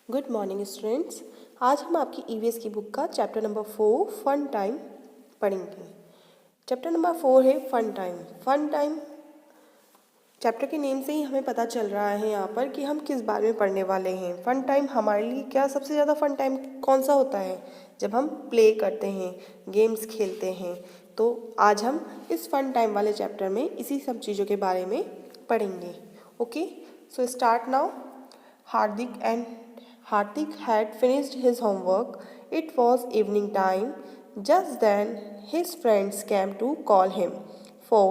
Good morning students. आज हम आपकी ईवीएस की बुक का चैप्टर नंबर 4 फन टाइम पढ़ेंगे। चैप्टर नंबर 4 है fun time. Fun time chapter के नेम से ही हमें पता चल रहा है यहाँ पर कि हम किस बारे में पढ़ने वाले हैं। फन टाइम हमारे लिए क्या सबसे ज़्यादा फन टाइम कौन सा होता है? जब हम प्ले करते हैं, गेम्स खेलते हैं। तो आज हम इस फन टाइम वाले चैप्टर में इसी सब चीज़ों के बारे में पढ़ेंगे। Okay, so start now. Hardik had finished his homework. It was evening time. Just then, his friends came to call him for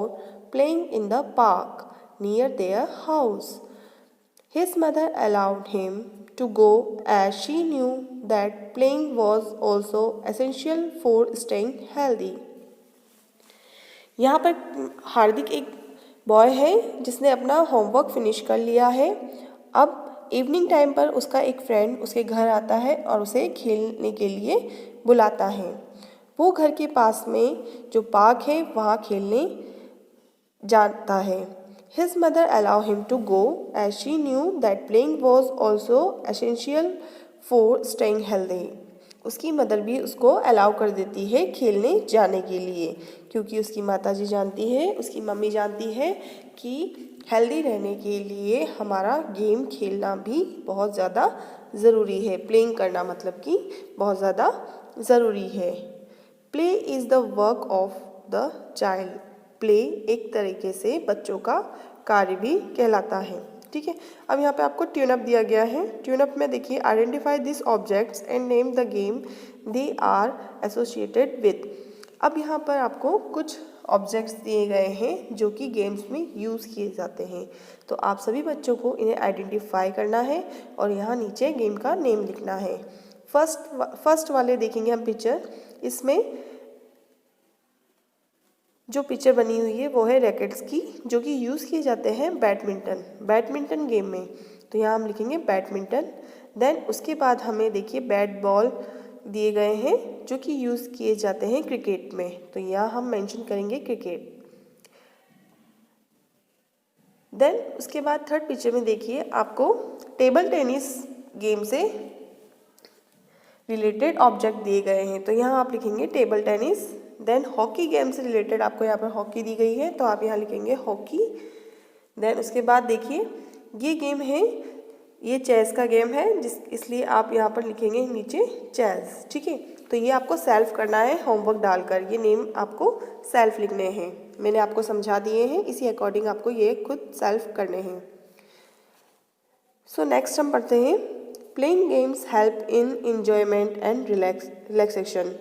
playing in the park near their house. His mother allowed him to go as she knew that playing was also essential for staying healthy. यहाँ पर हार्दिक एक boy है जिसने अपना homework finish कर लिया है। अब इवनिंग टाइम पर उसका एक फ्रेंड उसके घर आता है और उसे खेलने के लिए बुलाता है। वो घर के पास में जो पार्क है वहाँ खेलने जाता है। His mother allowed him to go as she knew that playing was also essential for staying healthy. उसकी मदर भी उसको अलाउ कर देती है खेलने जाने के लिए, क्योंकि उसकी माताजी जानती है, उसकी मम्मी जानती है कि हेल्दी रहने के लिए हमारा गेम खेलना भी बहुत ज़्यादा ज़रूरी है। प्लेइंग करना मतलब कि बहुत ज़्यादा ज़रूरी है। Play is the work of the child. Play एक तरीके से बच्चों का कार्य भी कहलाता है। ठीक है, अब यहाँ पे आपको ट्यूनअप दिया गया है। ट्यूनअप में देखिए, identify this objects and name the game they are associated with. अब यहाँ पर आपको कुछ ऑब्जेक्ट्स दिए गए हैं जो कि गेम्स में यूज़ किए जाते हैं। तो आप सभी बच्चों को इन्हें आइडेंटिफाई करना है और यहाँ नीचे गेम का नेम लिखना है। फर्स्ट वाले देखेंगे हम पिक्चर। इसमें जो पिक्चर बनी हुई है वो है रैकेट्स की, जो कि यूज़ किए जाते हैं बैडमिंटन गेम में। तो यहाँ हम लिखेंगे बैडमिंटन। देन उसके बाद हमें देखिए बैट बॉल दिए गए हैं जो कि यूज़ किए जाते हैं क्रिकेट में। तो यहाँ हम मेंशन करेंगे क्रिकेट। देन उसके बाद थर्ड पिक्चर में देखिए आपको टेबल टेनिस गेम से रिलेटेड ऑब्जेक्ट दिए गए हैं। तो यहाँ आप लिखेंगे table tennis. Then hockey game से रिलेटेड आपको यहाँ पर हॉकी दी गई है, तो आप यहाँ लिखेंगे हॉकी। देन उसके बाद देखिए ये गेम है, ये चेस का गेम है, इसलिए आप यहाँ पर लिखेंगे नीचे चेस। ठीक है, तो ये आपको सेल्फ करना है होमवर्क डालकर। ये नेम आपको सेल्फ लिखने हैं, मैंने आपको समझा दिए हैं, इसी अकॉर्डिंग आपको ये खुद सेल्फ करने हैं। सो नेक्स्ट हम पढ़ते हैं, playing games help in enjoyment and relaxation.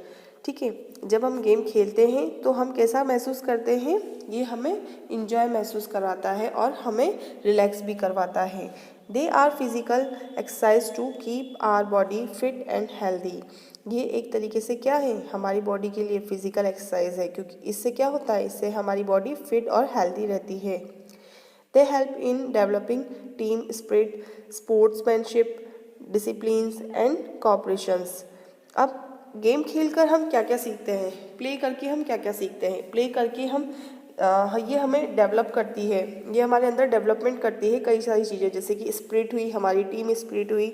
ठीक है, जब हम गेम खेलते हैं तो हम कैसा महसूस करते हैं? ये हमें इंजॉय महसूस करवाता है और हमें रिलैक्स भी करवाता है। They are physical exercise to keep our body fit and healthy. ये एक तरीके से क्या है, हमारी बॉडी के लिए फिजिकल एक्सरसाइज है, क्योंकि इससे क्या होता है, इससे हमारी बॉडी फिट और हेल्दी रहती है। They help in developing team spirit, sportsmanship, disciplines and cooperations. अब गेम खेलकर हम क्या क्या सीखते हैं, प्ले करके हम क्या क्या सीखते हैं? प्ले करके हम ये हमें डेवलप करती है, ये हमारे अंदर डेवलपमेंट करती है कई सारी चीज़ें, जैसे कि स्पिरिट हुई, हमारी टीम स्पिरिट हुई,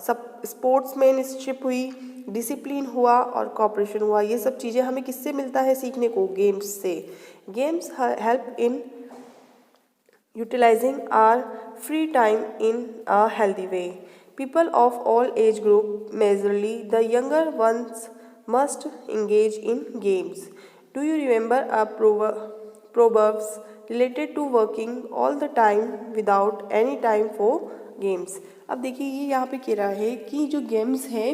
सब स्पोर्ट्समैनशिप हुई, डिसिप्लिन हुआ और कोऑपरेशन हुआ। ये सब चीज़ें हमें किससे मिलता है सीखने को? गेम्स से। Games help in utilizing our free time in a healthy way. People of all age group, majorly the younger ones, must engage in games. Do you remember a proverbs related to working all the time without any time for games? अब देखिए ये यहाँ पे कह रहा है कि जो गेम्स है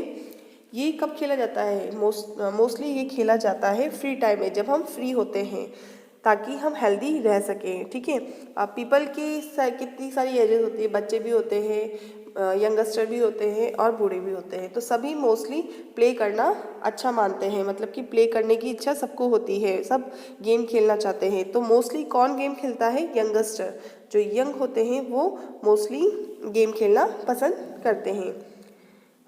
ये कब खेला जाता है? मोस्टली ये खेला जाता है फ्री टाइम में, जब हम फ्री होते हैं, ताकि हम हेल्दी रह सकें। ठीक है, पीपल की कितनी सारी एजेस होती है, बच्चे भी होते हैं, यंगस्टर भी होते हैं और बूढ़े भी होते हैं। तो सभी मोस्टली प्ले करना अच्छा मानते हैं, मतलब कि प्ले करने की इच्छा सबको होती है, सब गेम खेलना चाहते हैं। तो मोस्टली कौन गेम खेलता है? यंगस्टर। जो यंग होते हैं वो मोस्टली गेम खेलना पसंद करते हैं।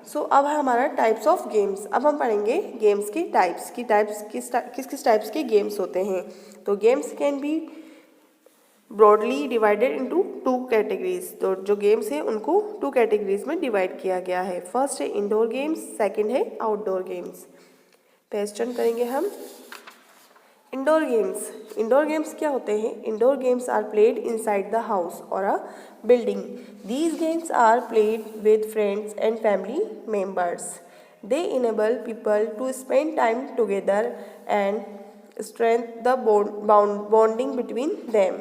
सो अब है हमारा टाइप्स ऑफ गेम्स। अब हम पढ़ेंगे गेम्स की टाइप्स किस किस टाइप्स के गेम्स होते हैं। तो games can be broadly divided into 2 categories. तो जो गेम्स हैं उनको 2 कैटेगरीज में डिवाइड किया गया है। फर्स्ट है इंडोर गेम्स, सेकंड है आउटडोर गेम्स। क्वेश्चन करेंगे हम इंडोर गेम्स। इंडोर गेम्स क्या होते हैं? Indoor games are played inside the house or a building. These games are played with friends and family members. They enable people to spend time together and strength the bonding between them.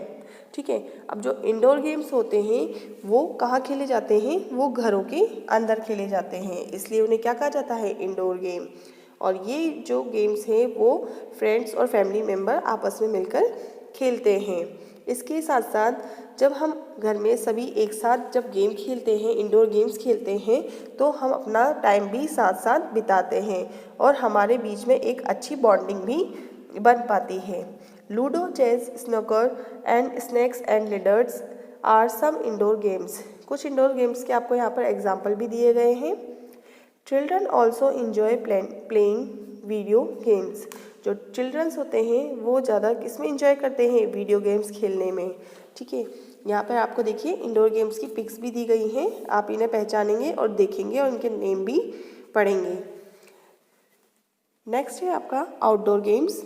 ठीक है, अब जो indoor games होते हैं वो कहाँ खेले जाते हैं? वो घरों के अंदर खेले जाते हैं, इसलिए उन्हें क्या कहा जाता है? Indoor game. और ये जो गेम्स हैं वो फ्रेंड्स और फैमिली मेम्बर आपस में मिलकर खेलते हैं। इसके साथ साथ जब हम घर में सभी एक साथ जब गेम खेलते हैं, इंडोर गेम्स खेलते हैं, तो हम अपना टाइम भी साथ साथ बिताते हैं और हमारे बीच में एक अच्छी बॉन्डिंग भी बन पाती है। Ludo, chess, snooker and snacks and ladders are some indoor games. कुछ इंडोर गेम्स के आपको यहाँ पर एग्जाम्पल भी दिए गए हैं। Children also enjoy playing video games. जो चिल्ड्रंस होते हैं वो ज़्यादा किसमें इंजॉय करते हैं? वीडियो गेम्स खेलने में। ठीक है, यहाँ पर आपको देखिए इंडोर गेम्स की पिक्स भी दी गई हैं, आप इन्हें पहचानेंगे और देखेंगे और इनके नेम भी पढ़ेंगे। नेक्स्ट है आपका outdoor games.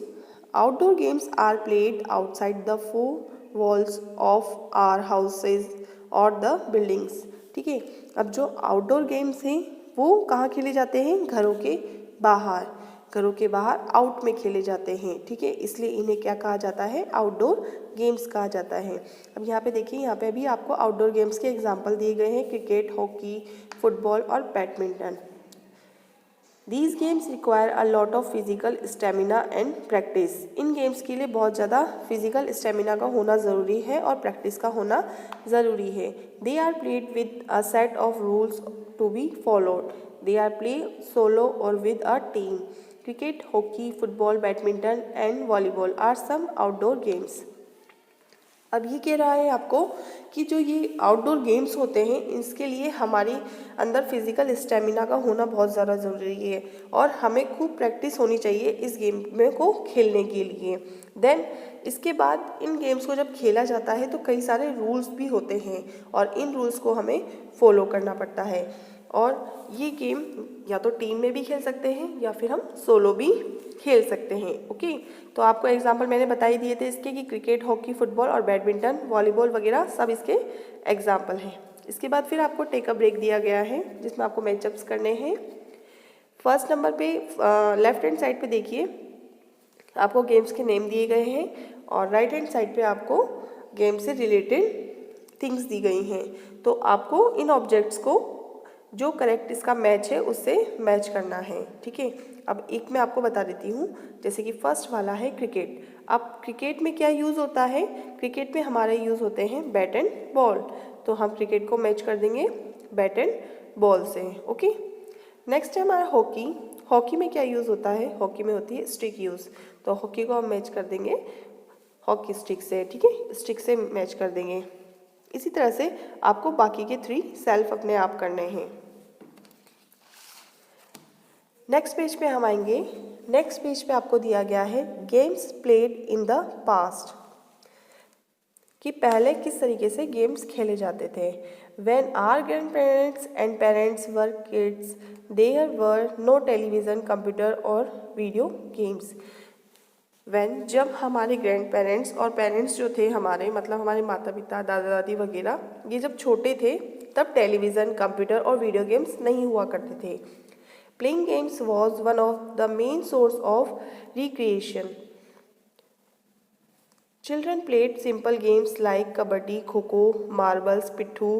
Outdoor games are played outside the 4 walls of our houses और द बिल्डिंग्स। ठीक है, अब जो आउटडोर गेम्स हैं वो कहाँ खेले जाते हैं? घरों के बाहर। घरों के बाहर आउट में खेले जाते हैं। ठीक है, इसलिए इन्हें क्या कहा जाता है? आउटडोर गेम्स कहा जाता है। अब यहाँ पे देखिए, यहाँ पे भी आपको आउटडोर गेम्स के एग्जाम्पल दिए गए हैं, क्रिकेट, हॉकी, फुटबॉल और badminton. These games require a lot of physical stamina and practice। In games के लिए बहुत ज़्यादा फिजिकल स्टेमिना का होना ज़रूरी है और प्रैक्टिस का होना ज़रूरी है। They are played with a set of rules to be followed। They are played solo or with a team। Cricket, hockey, football, badminton and volleyball are some outdoor games। अब ये कह रहा है आपको कि जो ये आउटडोर गेम्स होते हैं इसके लिए हमारी अंदर फिजिकल स्टेमिना का होना बहुत ज़्यादा ज़रूरी है और हमें खूब प्रैक्टिस होनी चाहिए इस गेम में को खेलने के लिए। देन इसके बाद इन गेम्स को जब खेला जाता है तो कई सारे रूल्स भी होते हैं और इन रूल्स को हमें फॉलो करना पड़ता है। और ये गेम या तो टीम में भी खेल सकते हैं या फिर हम सोलो भी खेल सकते हैं। ओके, तो आपको एग्जांपल मैंने बता ही दिए थे इसके कि क्रिकेट, हॉकी, फुटबॉल और बैडमिंटन, वॉलीबॉल वगैरह सब इसके एग्जांपल हैं। इसके बाद फिर आपको टेक अ ब्रेक दिया गया है जिसमें आपको मैचअप्स करने हैं। फर्स्ट नंबर पे लेफ्ट हैंड साइड पे देखिए आपको गेम्स के नेम दिए गए हैं और राइट हैंड साइड पे आपको गेम से रिलेटेड थिंग्स दी गई हैं। तो आपको इन ऑब्जेक्ट्स को जो करेक्ट इसका मैच है उससे मैच करना है। ठीक है, अब एक मैं आपको बता देती हूँ, जैसे कि फर्स्ट वाला है क्रिकेट। अब क्रिकेट में क्या यूज़ होता है? क्रिकेट में हमारे यूज़ होते हैं बैट एंड बॉल, तो हम क्रिकेट को मैच कर देंगे बैट एंड बॉल से। ओके, नेक्स्ट है हमारा हॉकी। हॉकी में क्या यूज़ होता है? हॉकी में होती है स्टिक यूज़, तो हॉकी को हम मैच कर देंगे हॉकी स्टिक से। ठीक है, स्टिक से मैच कर देंगे। इसी तरह से आपको बाकी के 3 सेल्फ अपने आप करने हैं। नेक्स्ट पेज पे हम आएंगे। नेक्स्ट पेज पे आपको दिया गया है games played in the past, कि पहले किस तरीके से गेम्स खेले जाते थे। When our grandparents and parents were kids, there were no television, computer और video games। वैन जब हमारे ग्रैंड पेरेंट्स और पेरेंट्स जो थे हमारे, मतलब हमारे माता पिता, दादा दादी वगैरह, ये जब छोटे थे तब टेलीविज़न, कंप्यूटर और वीडियो गेम्स नहीं हुआ करते थे। Playing games was one of the main source of recreation. Children played simple games like kabaddi, kho kho, marbles, pitthu,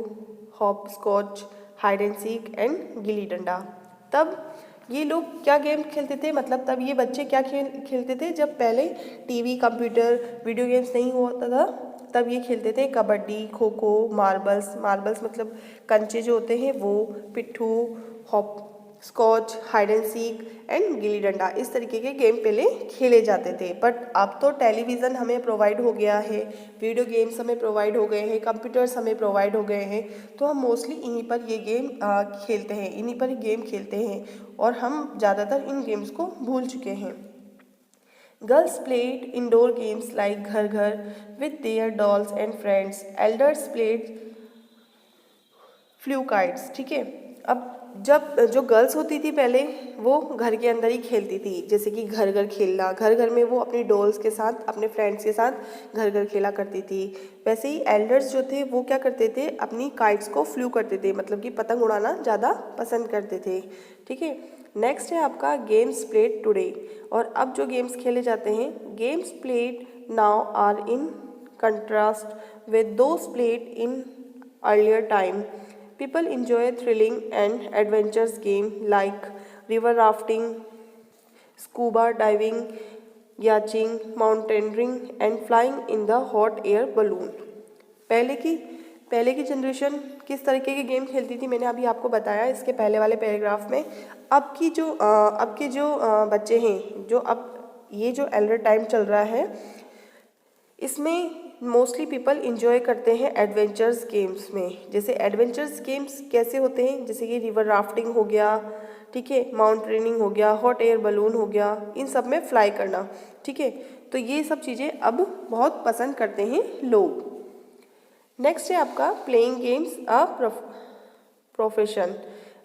hopscotch, hide and seek and gilli danda. तब ये लोग क्या गेम खेलते थे? मतलब तब ये बच्चे क्या खेलते थे? जब पहले टीवी, कंप्यूटर, वीडियो गेम्स नहीं होता था तब ये खेलते थे कबड्डी, खो खो, मार्बल्स मतलब कंचे जो होते हैं वो, pitthu, hopscotch, hide and seek and gilli danda, इस तरीके के गेम पहले खेले जाते थे। बट अब तो टेलीविज़न हमें प्रोवाइड हो गया है, वीडियो गेम्स हमें प्रोवाइड हो गए हैं, कंप्यूटर्स हमें प्रोवाइड हो गए हैं, तो हम मोस्टली इन्हीं पर ये गेम खेलते हैं, इन्हीं पर गेम खेलते हैं और हम ज़्यादातर इन गेम्स को भूल चुके हैं। Girls played indoor games like घर घर with their dolls and friends. Elders played flu kites. ठीक है, अब जब जो गर्ल्स होती थी पहले वो घर के अंदर ही खेलती थी, जैसे कि घर घर खेलना, घर घर में वो अपनी डॉल्स के साथ अपने फ्रेंड्स के साथ घर घर खेला करती थी। वैसे ही एल्डर्स जो थे वो क्या करते थे, अपनी काइट्स को फ्लू करते थे, मतलब कि पतंग उड़ाना ज़्यादा पसंद करते थे। ठीक है, नेक्स्ट है आपका गेम्स प्लेड टुडे। और अब जो गेम्स खेले जाते हैं, games played now are in contrast with those played in earlier time. People enjoy thrilling and adventurous games like river rafting, scuba diving, yachting, mountaineering and flying in the hot air balloon। पहले की generation किस तरीके के game खेलती थी मैंने अभी आपको बताया इसके पहले वाले पैराग्राफ में। अब के जो बच्चे हैं, जो अब ये जो एल्डर टाइम चल रहा है, इसमें मोस्टली पीपल इंजॉय करते हैं एडवेंचर्स गेम्स में। जैसे एडवेंचर्स गेम्स कैसे होते हैं, जैसे कि रिवर राफ्टिंग हो गया, ठीक है, माउंटेनिंग हो गया, हॉट एयर बलून हो गया, इन सब में फ्लाई करना। ठीक है, तो ये सब चीज़ें अब बहुत पसंद करते हैं लोग। नेक्स्ट है आपका प्लेइंग गेम्स अ प्रोफेशन।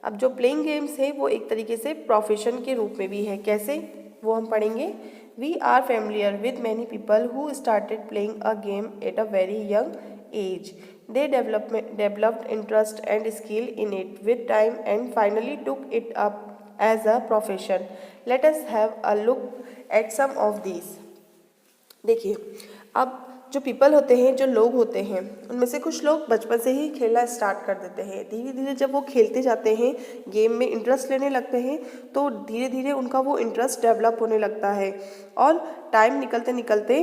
अब जो प्लेइंग गेम्स है वो एक तरीके से प्रोफेशन के रूप में भी है। कैसे, वो हम पढ़ेंगे। We are familiar with many people who started playing a game at a very young age. They developed interest and skill in it with time and finally took it up as a profession. Let us have a look at some of these. देखिए, अब जो people होते हैं, जो लोग होते हैं, उनमें से कुछ लोग बचपन से ही खेलना स्टार्ट कर देते हैं। धीरे धीरे जब वो खेलते जाते हैं, गेम में इंटरेस्ट लेने लगते हैं, तो धीरे धीरे उनका वो इंटरेस्ट डेवलप होने लगता है और टाइम निकलते निकलते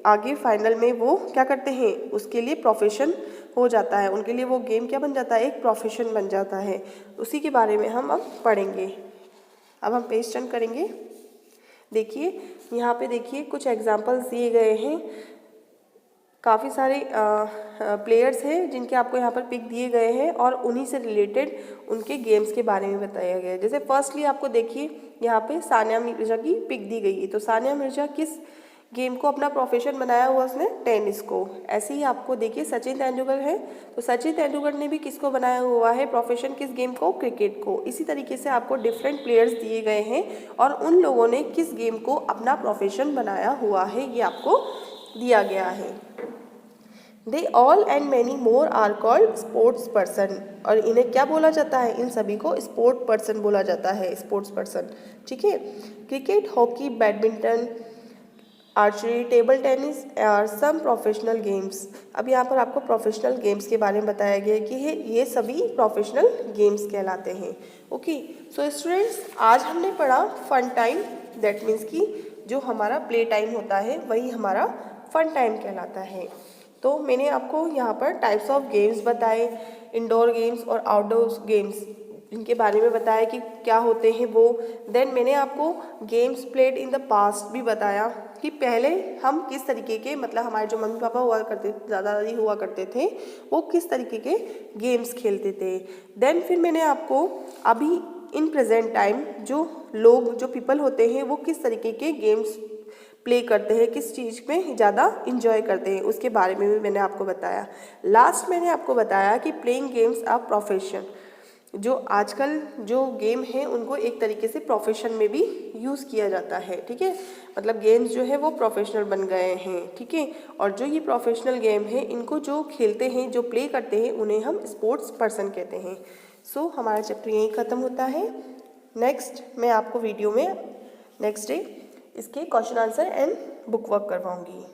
आगे फाइनल में वो क्या करते हैं, उसके लिए प्रोफेशन हो जाता है। उनके लिए वो गेम क्या बन जाता है, एक प्रोफेशन बन जाता है। उसी के बारे में हम अब पढ़ेंगे। अब हम पेज टर्न करेंगे। देखिए, यहाँ पे देखिए कुछ एग्जाम्पल्स दिए गए हैं। काफ़ी सारे प्लेयर्स हैं जिनके आपको यहाँ पर पिक दिए गए हैं और उन्हीं से रिलेटेड उनके गेम्स के बारे में बताया गया है। जैसे फर्स्टली आपको देखिए यहाँ पे सानिया मिर्जा की पिक दी गई है। तो सानिया मिर्जा किस गेम को अपना प्रोफेशन बनाया हुआ, उसने टेनिस को। ऐसे ही आपको देखिए सचिन तेंदुलकर है, तो सचिन तेंदुलकर ने भी किसको बनाया हुआ है प्रोफेशन, किस गेम को, क्रिकेट को। इसी तरीके से आपको डिफरेंट प्लेयर्स दिए गए हैं और उन लोगों ने किस गेम को अपना प्रोफेशन बनाया हुआ है ये आपको दिया गया है। They all and many more are called sports person. और इन्हें क्या बोला जाता है, इन सभी को स्पोर्ट पर्सन बोला जाता है, स्पोर्ट्स पर्सन। ठीक है, cricket, hockey, badminton, archery, table tennis और सम प्रोफेशनल गेम्स। अब यहाँ पर आपको प्रोफेशनल गेम्स के बारे में बताया गया है कि ये सभी प्रोफेशनल गेम्स कहलाते हैं। ओके, सो स्टूडेंट्स, आज हमने पढ़ा फन टाइम। दैट मीन्स कि जो हमारा प्ले टाइम होता है वही हमारा फन टाइम कहलाता है। तो मैंने आपको यहाँ पर टाइप्स ऑफ गेम्स बताए, इंडोर गेम्स और आउटडोर गेम्स, इनके बारे में बताया कि क्या होते हैं वो। देन मैंने आपको games played in the past भी बताया कि पहले हम किस तरीके के, मतलब हमारे जो मम्मी पापा हुआ करते, दादा दादी हुआ करते थे, वो किस तरीके के गेम्स खेलते थे। देन फिर मैंने आपको अभी इन प्रेजेंट टाइम जो लोग, जो पीपल होते हैं, वो किस तरीके के गेम्स प्ले करते हैं, किस चीज़ में ज़्यादा इंजॉय करते हैं, उसके बारे में भी मैंने आपको बताया। लास्ट मैंने आपको बताया कि प्लेइंग गेम्स आर प्रोफेशन। जो आजकल जो गेम है उनको एक तरीके से प्रोफेशन में भी यूज़ किया जाता है। ठीक है, मतलब गेम्स जो है वो प्रोफेशनल बन गए हैं। ठीक है, और जो ये प्रोफेशनल गेम है, इनको जो खेलते हैं, जो प्ले करते हैं, उन्हें हम स्पोर्ट्स पर्सन कहते हैं। सो हमारा चैप्टर यहीं ख़त्म होता है। नेक्स्ट मैं आपको वीडियो में नेक्स्ट डे इसके question answer and book work करवाऊँगी।